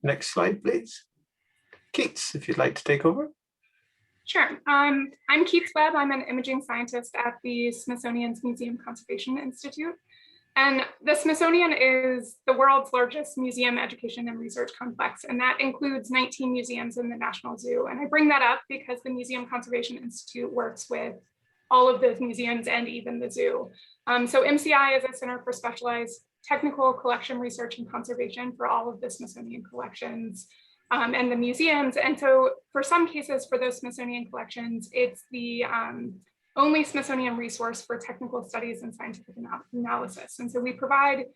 Next slide, please. Keats, if you'd like to take over. Sure. I'm Keats Webb. I'm an imaging scientist at the Smithsonian's Museum Conservation Institute. And the Smithsonian is the world's largest museum education and research complex, and that includes 19 museums in the National Zoo. And I bring that up because the Museum Conservation Institute works with all of those museums and even the zoo. So MCI is a Center for Specialized Technical Collection Research and Conservation for all of the Smithsonian collections and the museums. And so for some cases for those Smithsonian collections, it's the only Smithsonian resource for technical studies and scientific analysis. And so we provide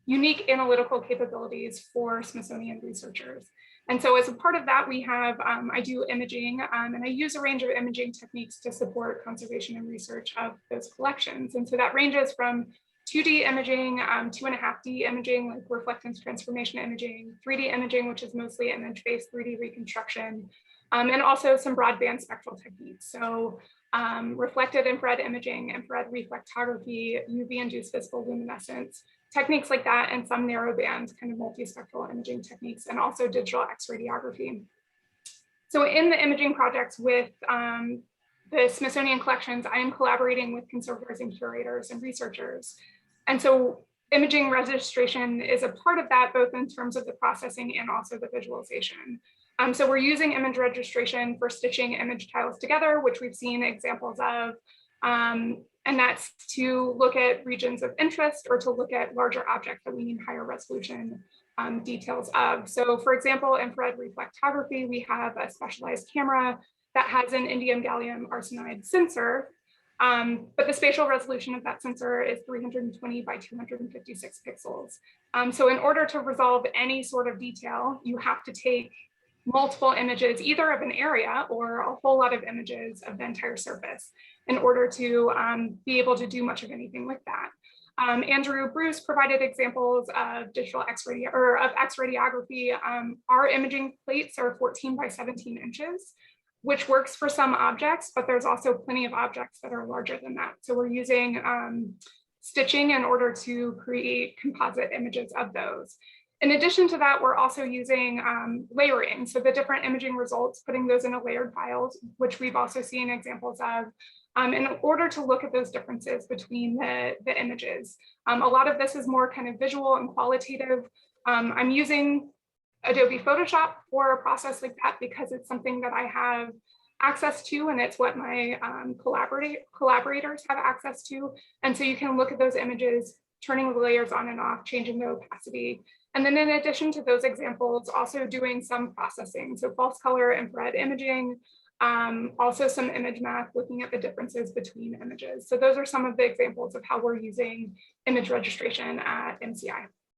unique analytical capabilities for Smithsonian researchers. And so as a part of that, we have, I do imaging, and I use a range of imaging techniques to support conservation and research of those collections. And so that ranges from 2D imaging, 2.5D imaging, like reflectance transformation imaging, 3D imaging, which is mostly image-based 3D reconstruction, and also some broadband spectral techniques. So reflected infrared imaging, infrared reflectography, UV-induced visible luminescence, techniques like that, and some narrowband kind of multispectral imaging techniques, and also digital X-radiography. So in the imaging projects with the Smithsonian collections, I am collaborating with conservators and curators and researchers. And so imaging registration is a part of that, both in terms of the processing and also the visualization. So we're using image registration for stitching image tiles together, which we've seen examples of. And that's to look at regions of interest or to look at larger objects that we need higher resolution details of. So for example, infrared reflectography, we have a specialized camera that has an indium gallium arsenide sensor, but the spatial resolution of that sensor is 320 by 256 pixels. So in order to resolve any sort of detail, you have to take multiple images, either of an area or a whole lot of images of the entire surface in order to be able to do much of anything with that. Andrew Bruce provided examples of digital X-radiography. Our imaging plates are 14 by 17 inches, which works for some objects, but there's also plenty of objects that are larger than that. So we're using stitching in order to create composite images of those. In addition to that, we're also using layering. So the different imaging results, putting those into layered files, which we've also seen examples of, in order to look at those differences between the images. A lot of this is more kind of visual and qualitative. I'm using Adobe Photoshop for a process like that because it's something that I have access to, and it's what my collaborators have access to. And so you can look at those images, turning the layers on and off, changing the opacity. And then in addition to those examples, also doing some processing. So false color infrared imaging, also some image math, looking at the differences between images. So those are some of the examples of how we're using image registration at MCI.